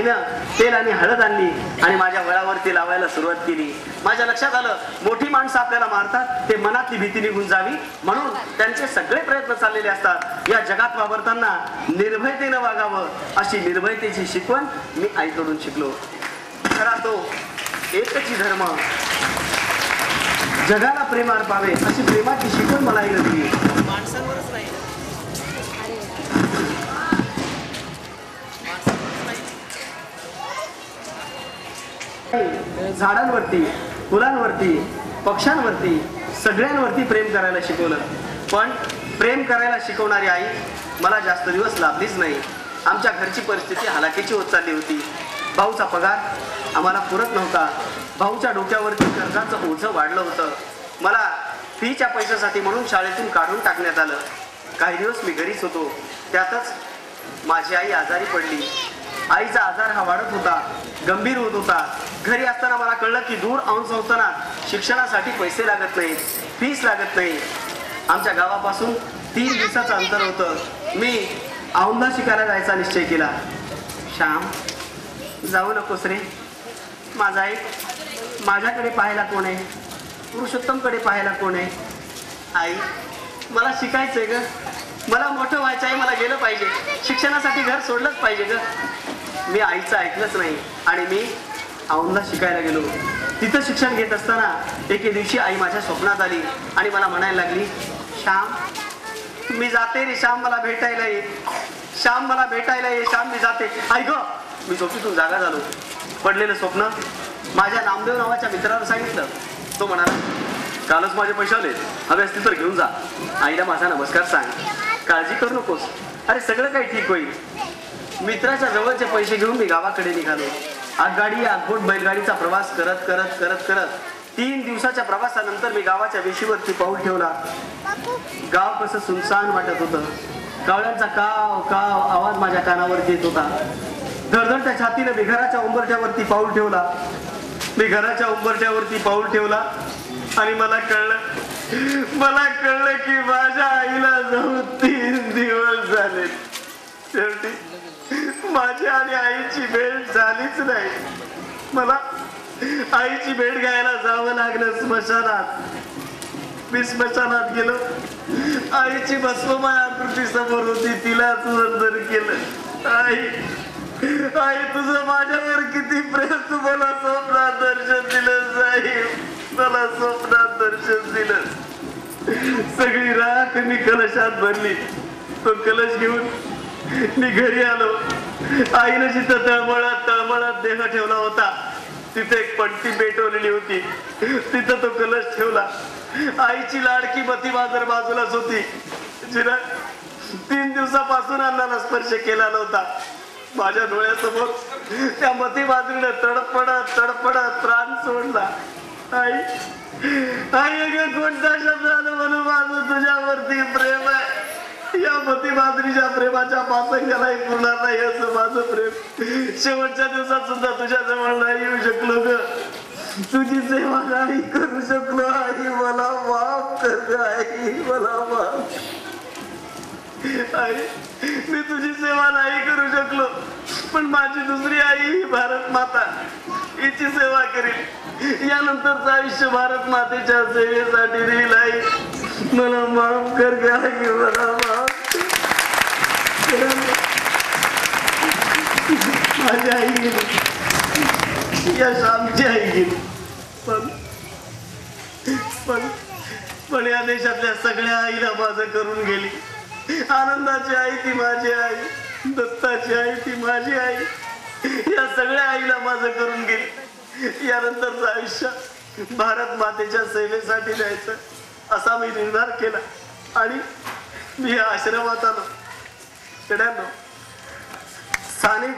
आईनं तेल आणि हळद आणली आणि माझ्या वळावरती लावायला सुरुवात केली. माझ्या लक्षात आलं मोठी माणसं आपल्याला मारतात ते मनातली भीती निघून जावी म्हणून त्यांचे सगळे प्रयत्न चाललेले असतात. या जगात वावरताना निर्भयतेनं वागावं अशी निर्भयतेची शिकवण मी आईकडून शिकलो. खरा तो एकच धर्म जगाला प्रेम अर्पावे अशी प्रेमाची शिकवण मला आईनं दिली. माणसांवरच नाही झाडांवरती फुलांवरती पक्ष्यांवरती सगळ्यांवरती प्रेम करायला शिकवलं. पण प्रेम करायला शिकवणारी आई मला जास्त दिवस लाभलीच नाही. आमच्या घरची परिस्थिती हलाखीची होत चालली होती. भाऊचा पगार आम्हाला पुरत नव्हता. भाऊच्या डोक्यावरती कर्जाचं ओझं वाढलं होतं. मला फीच्या पैशासाठी म्हणून शाळेतून काढून टाकण्यात आलं. काही दिवस मी घरीच होतो. त्यातच माझी आई आजारी पडली. आईचा आजार हा वाढत होता, गंभीर होत होता. घरी असताना मला कळलं की दूर औंध संस्थानात शिक्षणासाठी पैसे लागत नाहीत, फीस लागत नाही. आमच्या गावापासून 3 दिवसाचं अंतर होतं. मी औंधला शिकायला जायचा निश्चय केला. श्याम जाऊ नकोस रे. माझा आई माझ्याकडे पाहायला कोण आहे, पुरुषोत्तमकडे पाहायला कोण आहे. आई मला शिकायचंय ग, मला मोठं व्हायचं आहे, मला गेलं पाहिजे, शिक्षणासाठी घर सोडलंच पाहिजे ग. मी आईचं ऐकलंच नाही आणि मी औंधला शिकायला गेलो. तिथं शिक्षण घेत असताना एके दिवशी आई माझ्या स्वप्नात आली आणि मला म्हणायला लागली, श्याम मी जाते रे, श्याम मला भेटायला ये, श्याम मला भेटायला ये, श्याम मी जाते. आई ग मी झोपेतून जागा झालो. पडलेलं स्वप्न माझ्या नामदेव नावाच्या मित्राला सांगितलं. तो म्हणाला, कालच माझे पैसे आले, हवे असतील तर घेऊन जा. आईला माझा नमस्कार सांग, काळजी करू नकोस, अरे सगळं काही ठीक होईल. मित्राच्या जवळचे पैसे घेऊन मी गावाकडे निघालो. आगगाडी आगबोट बैलगाडीचा प्रवास करत करत करत करत 3 दिवसाच्या प्रवासानंतर मी गावाच्या वेशीवरती पाऊल ठेवला. गाव कसं सुनसान वाटत होतं. कावळ्यांचा काव काव आवाज माझ्या कानावरती येत होता. धडधडत्या छातीने मी घराच्या उंबरठ्यावरती पाऊल ठेवला. मी घराच्या उंबरठ्यावरती पाऊल ठेवला आणि मला कळलं की माझ्या आईला जाऊन 3 दिवस झाले. शेवटी माझी आणि आईची भेट झालीच नाही. मला आईची भेट घ्यायला जावं लागलं स्मशानात. मी स्मशानात गेलो. आईची भस्ममय आकृती समोर होती. तिलाच वंदन केलं. आई तुझं माझ्यावर किती प्रेम, तू मला स्वप्नात दर्शन दिलं साहेब, मला स्वप्नात दर्शन दिलं. सगळी राख मी कलशात भरली. तो कलश घेऊन मी घरी आलो. आईनं जिथं तळमळत देह ठेवला होता तिथे एक पट्टी पेटवलेली होती. तिथं तो कलश ठेवला. आईची लाडकी मती बाजार बाजूलाच होती, जिला 3 दिवसापासून अन्नाला स्पर्श केला नव्हता. माझ्या डोळ्यासमोर त्या मती बाजरीने तडफडत प्राण सोडला. आई कोणत्या शब्दानं म्हणून माझं तुझ्यावरती प्रेम आहे. या मती बाजरीच्या प्रेमाच्या पासंगालाही पुरणार नाही असं माझं प्रेम. शेवटच्या दिवसात सुद्धा तुझ्या जवळ नाही येऊ शकलो ग. तुझी सेवा नाही करू शकलो. आई मला माफ कर. आई मला माफ. आई मी तुझी सेवा नाही करू शकलो, पण माझी दुसरी आई ही भारत माता, हिची सेवा करील. यानंतरचं आयुष्य भारत मातेच्या सेवेसाठी देईल. आई मला माफ कर ग. आई मला माफ. माझी आई गेली, या श्यामची आई गेली. पण या देशातल्या सगळ्या आईला माझं करून गेली. आनंदाची आई ती माझी आई, दत्ताची आई ती माझी आई, या सगळ्या आईला माझं करून गेली. यानंतरचं आयुष्य भारत मातेच्या सेवेसाठी द्यायचं असा मी निर्धार केला आणि मी या आश्रमात आलो. खेड्यानो, स्थानिक